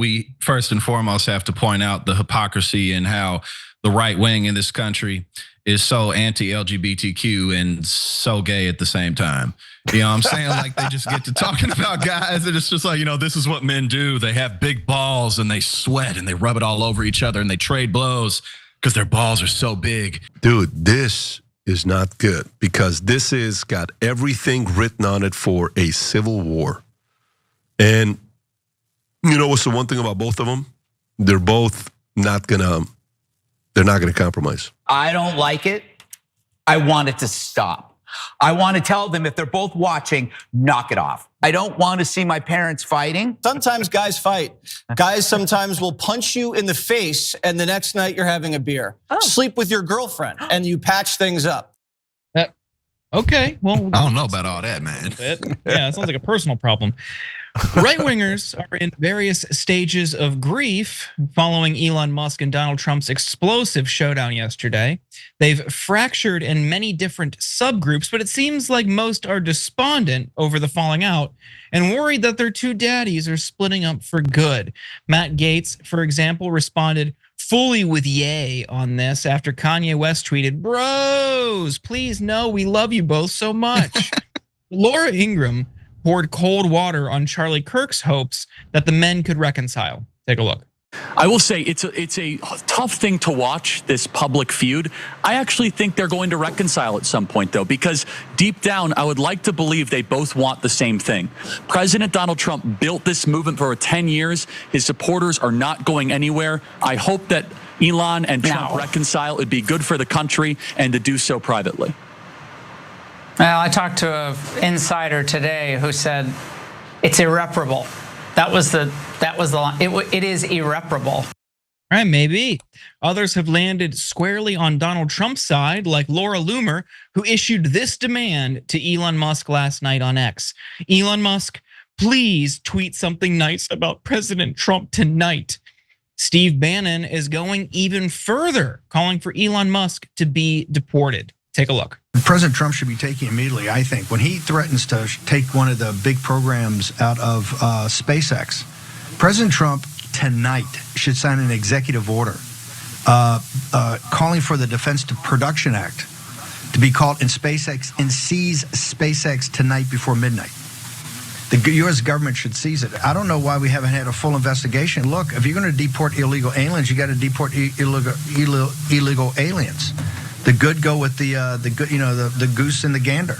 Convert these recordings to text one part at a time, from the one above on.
We first and foremost have to point out the hypocrisy in how the right wing in this country is so anti-LGBTQ and so gay at the same time. You know what I'm saying? Like they just get to talking about guys and it's just like, this is what men do. They have big balls and they sweat and they rub it all over each other and they trade blows because their balls are so big. Dude, this is not good because this is got everything written on it for a civil war. And you know what's the one thing about both of them? They're both not gonna compromise. I don't like it. I want it to stop. I want to tell them if they're both watching, knock it off. I don't want to see my parents fighting. Sometimes guys fight. Guys sometimes will punch you in the face and the next night you're having a beer. Sleep with your girlfriend and you patch things up. Okay, well. I don't know about all that, man. Yeah, it sounds like a personal problem. Right-wingers are in various stages of grief following Elon Musk and Donald Trump's explosive showdown yesterday. They've fractured in many different subgroups, but it seems like most are despondent over the falling out and worried that their two daddies are splitting up for good. Matt Gaetz, for example, responded fully with yay on this after Kanye West tweeted, "Bros, please no, we love you both so much." Laura Ingraham poured cold water on Charlie Kirk's hopes that the men could reconcile. Take a look. I will say it's a tough thing to watch, this public feud. I actually think they're going to reconcile at some point, though, because deep down, I would like to believe they both want the same thing. President Donald Trump built this movement for 10 years. His supporters are not going anywhere. I hope that Elon and Trump reconcile. It'd be good for the country, and to do so privately. Well, I talked to an insider today who said it's irreparable. That was the line. It is irreparable. All right, maybe. Others have landed squarely on Donald Trump's side, like Laura Loomer, who issued this demand to Elon Musk last night on X. Elon Musk, please tweet something nice about President Trump tonight. Steve Bannon is going even further, calling for Elon Musk to be deported. Take a look. President Trump should be taking immediately, I think, when he threatens to take one of the big programs out of SpaceX. President Trump tonight should sign an executive order calling for the Defense Production Act to be called in SpaceX and seize SpaceX tonight before midnight. The U.S. government should seize it. I don't know why we haven't had a full investigation. Look, if you're going to deport illegal aliens, you got to deport illegal aliens. The good go with the good, the goose and the gander.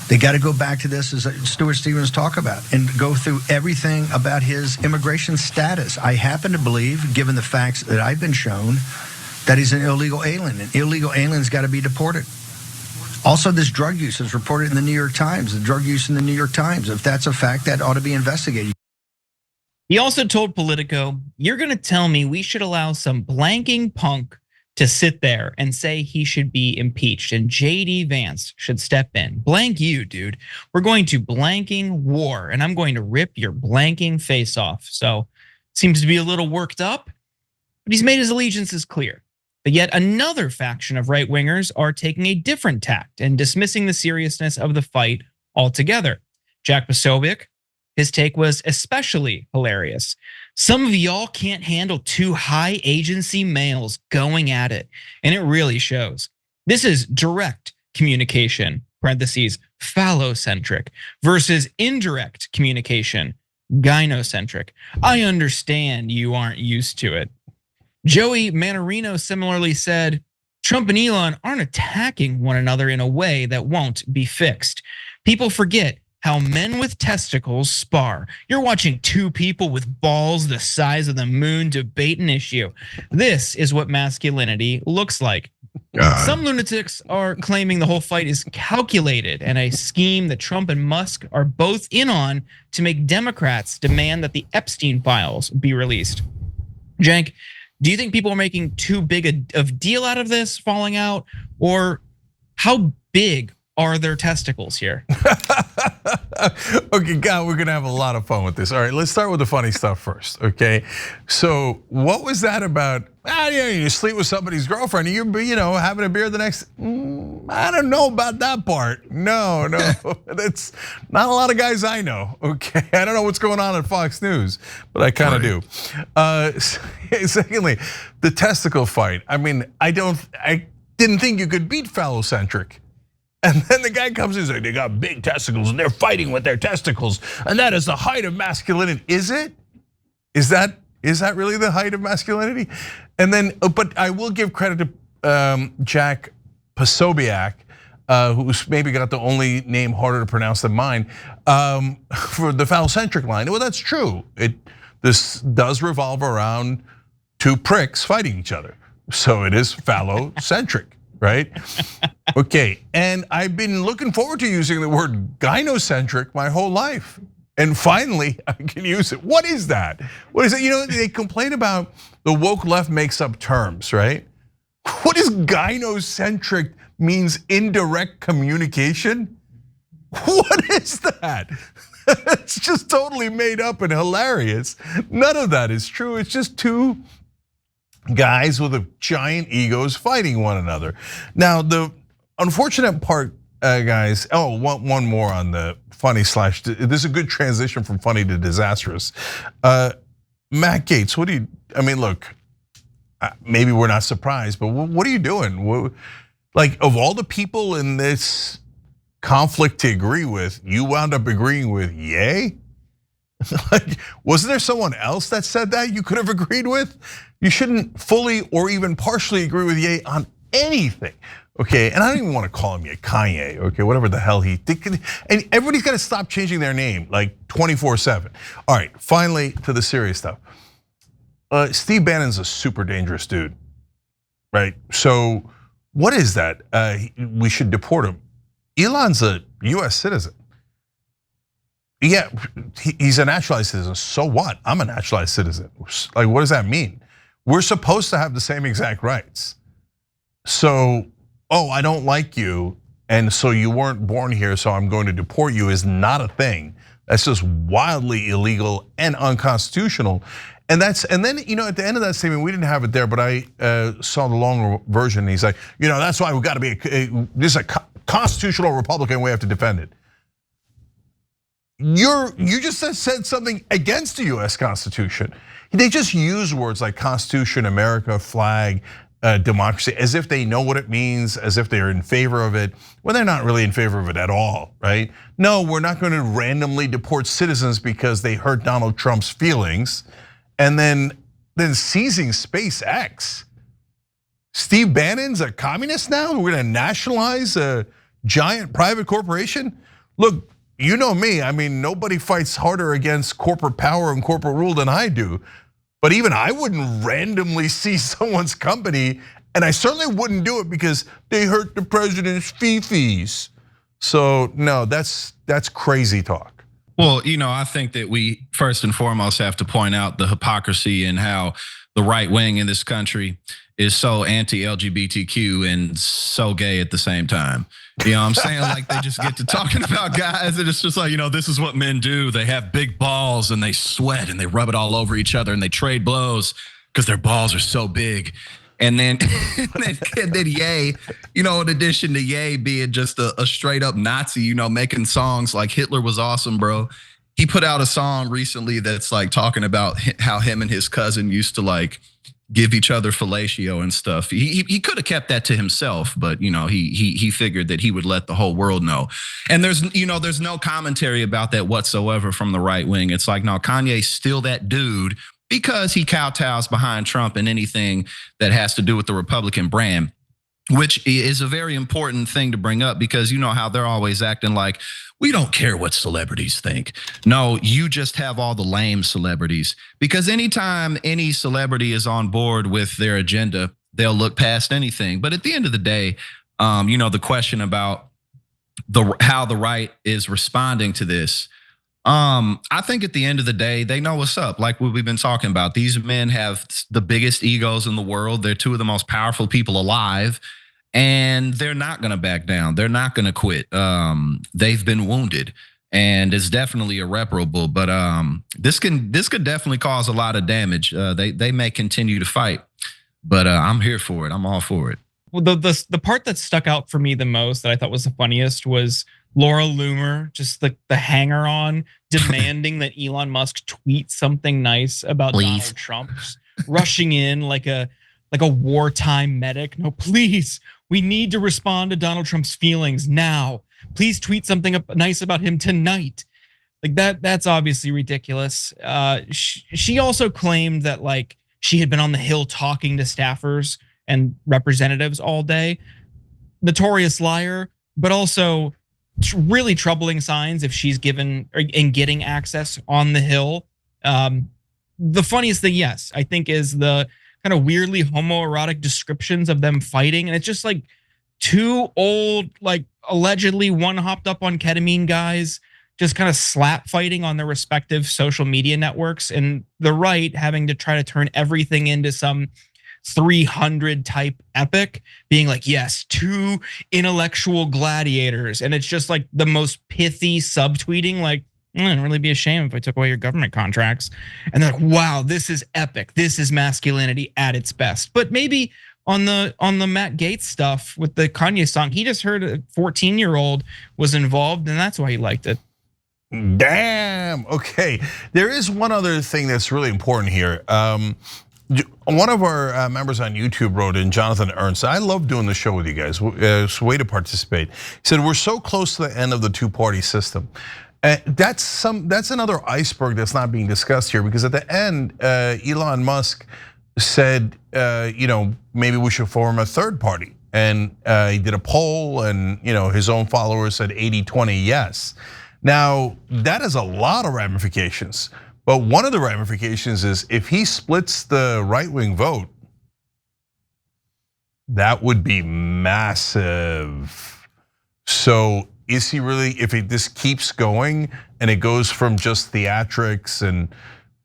They got to go back to this, as Stuart Stevens talked about, and go through everything about his immigration status. I happen to believe, given the facts that I've been shown, that he's an illegal alien, and illegal aliens got to be deported. Also, this drug use is reported in the New York Times. The drug use in the New York Times, if that's a fact, that ought to be investigated. He also told Politico, "You're going to tell me we should allow some blanking punk to sit there and say he should be impeached and JD Vance should step in. Blank you, dude. We're going to blanking war and I'm going to rip your blanking face off." So seems to be a little worked up, but he's made his allegiances clear. But yet another faction of right-wingers are taking a different tact and dismissing the seriousness of the fight altogether. Jack Posobiec, his take was especially hilarious. "Some of y'all can't handle two high agency males going at it, and it really shows. This is direct communication, parentheses, phallocentric, versus indirect communication, gynocentric. I understand you aren't used to it." Joey Manarino similarly said, "Trump and Elon aren't attacking one another in a way that won't be fixed. People forget how men with testicles spar. You're watching two people with balls the size of the moon debate an issue. This is what masculinity looks like." Some lunatics are claiming the whole fight is calculated and a scheme that Trump and Musk are both in on to make Democrats demand that the Epstein files be released. Cenk, do you think people are making too big of deal out of this falling out? Or how big are their testicles here? Okay, God, we're gonna have a lot of fun with this. All right, let's start with the funny stuff first, okay? So what was that about? Yeah, you sleep with somebody's girlfriend, and you're having a beer the next. I don't know about that part. No, that's not a lot of guys I know. Okay, I don't know what's going on at Fox News, but I kind of do. Secondly, the testicle fight. I mean, I didn't think you could beat phallocentric. And then the guy comes in and says, they got big testicles and they're fighting with their testicles. And that is the height of masculinity. Is it? Is that really the height of masculinity? And then, but I will give credit to Jack Posobiec, who's maybe got the only name harder to pronounce than mine, for the phallocentric line. Well, that's true. This does revolve around two pricks fighting each other. So it is phallocentric. Right? Okay, and I've been looking forward to using the word gynocentric my whole life. And finally, I can use it. What is that? What is it? They complain about the woke left makes up terms, right? What is gynocentric means indirect communication? What is that? It's just totally made up and hilarious. None of that is true. It's just two guys with giant egos fighting one another. Now, the unfortunate part, guys, one more on the funny / this is a good transition from funny to disastrous. Matt Gaetz, look, maybe we're not surprised, but what are you doing? Like, of all the people in this conflict to agree with, you wound up agreeing with Ye? Like, wasn't there someone else that said that you could have agreed with? You shouldn't fully or even partially agree with Ye on anything, okay? And I don't even want to call him Ye, Kanye, okay? Whatever the hell he thinks. And everybody's got to stop changing their name like 24/7. All right, finally to the serious stuff. Steve Bannon's a super dangerous dude, right? So what is that? We should deport him. Elon's a US citizen. Yeah, he's a naturalized citizen. So what? I'm a naturalized citizen. Like, what does that mean? We're supposed to have the same exact rights. So, I don't like you, and so you weren't born here, so I'm going to deport you is not a thing. That's just wildly illegal and unconstitutional. And then, at the end of that statement, we didn't have it there, but I saw the long version. He's like, that's why we've got to be, this is a constitutional Republican, we have to defend it. You just said something against the US Constitution. They just use words like Constitution, America, flag, democracy, as if they know what it means, as if they're in favor of it, when they're not really in favor of it at all, right? No, we're not going to randomly deport citizens because they hurt Donald Trump's feelings, and then seizing SpaceX. Steve Bannon's a communist now? We're going to nationalize a giant private corporation? Look, you know me, nobody fights harder against corporate power and corporate rule than I do. But even I wouldn't randomly seize someone's company, and I certainly wouldn't do it because they hurt the president's fifis. So no, that's crazy talk. Well, I think that we first and foremost have to point out the hypocrisy and how the right wing in this country is so anti-LGBTQ and so gay at the same time. You know what I'm saying? Like, they just get to talking about guys and it's just like, this is what men do. They have big balls and they sweat and they rub it all over each other and they trade blows because their balls are so big. And then, Ye, in addition to Ye being just a straight up Nazi, making songs like Hitler was awesome, bro. He put out a song recently that's like talking about how him and his cousin used to like give each other fellatio and stuff. He could have kept that to himself, but he figured that he would let the whole world know. And there's no commentary about that whatsoever from the right wing. It's like, no, Kanye's still that dude because he kowtows behind Trump and anything that has to do with the Republican brand, which is a very important thing to bring up because you know how they're always acting like, we don't care what celebrities think. No, you just have all the lame celebrities because anytime any celebrity is on board with their agenda, they'll look past anything. But at the end of the day, the question about how the right is responding to this, I think at the end of the day, they know what's up. Like what we've been talking about, these men have the biggest egos in the world. They're two of the most powerful people alive. and they're not going to back down. They're not going to quit. They've been wounded, and it's definitely irreparable. But this could definitely cause a lot of damage. They may continue to fight, but I'm here for it. I'm all for it. Well, the part that stuck out for me the most, that I thought was the funniest, was Laura Loomer, just the hanger on, demanding that Elon Musk tweet something nice about Donald Trump, just rushing in like a wartime medic. No, please, we need to respond to Donald Trump's feelings now. Please tweet something nice about him tonight. Like that's obviously ridiculous. She also claimed that like she had been on the Hill talking to staffers and representatives all day. Notorious liar, but also really troubling signs if she's given and getting access on the Hill. The funniest thing, yes, I think, is the kind of weirdly homoerotic descriptions of them fighting. And it's just like two old, like allegedly one hopped up on ketamine guys just kind of slap fighting on their respective social media networks, and the right having to try to turn everything into some 300 type epic, being like, yes, two intellectual gladiators. And it's just like the most pithy subtweeting, like, it'd really be a shame if I took away your government contracts. And they're like, wow, this is epic. This is masculinity at its best. But maybe on the Matt Gaetz stuff with the Kanye song, he just heard a 14-year-old was involved, and that's why he liked it. Damn. Okay. There is one other thing that's really important here. One of our members on YouTube wrote in, Jonathan Ernst. I love doing the show with you guys. It's a way to participate. He said, we're so close to the end of the two-party system. That's another iceberg that's not being discussed here, because at the end, Elon Musk said, maybe we should form a third party. And he did a poll, and his own followers said 80-20 yes. Now, that has a lot of ramifications. But one of the ramifications is if he splits the right-wing vote, that would be massive. So is he really, if this keeps going and it goes from just theatrics and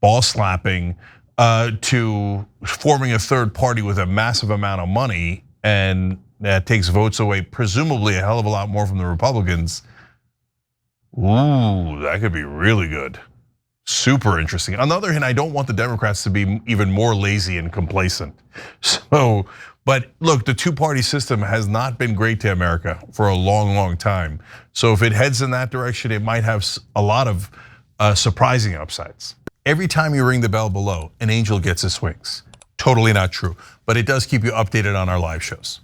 ball slapping to forming a third party with a massive amount of money, and that takes votes away, presumably a hell of a lot more from the Republicans, ooh, that could be really good. Super interesting. On the other hand, I don't want the Democrats to be even more lazy and complacent. So, but look, the two-party system has not been great to America for a long, long time. So if it heads in that direction, it might have a lot of surprising upsides. Every time you ring the bell below, an angel gets his wings. Totally not true, but it does keep you updated on our live shows.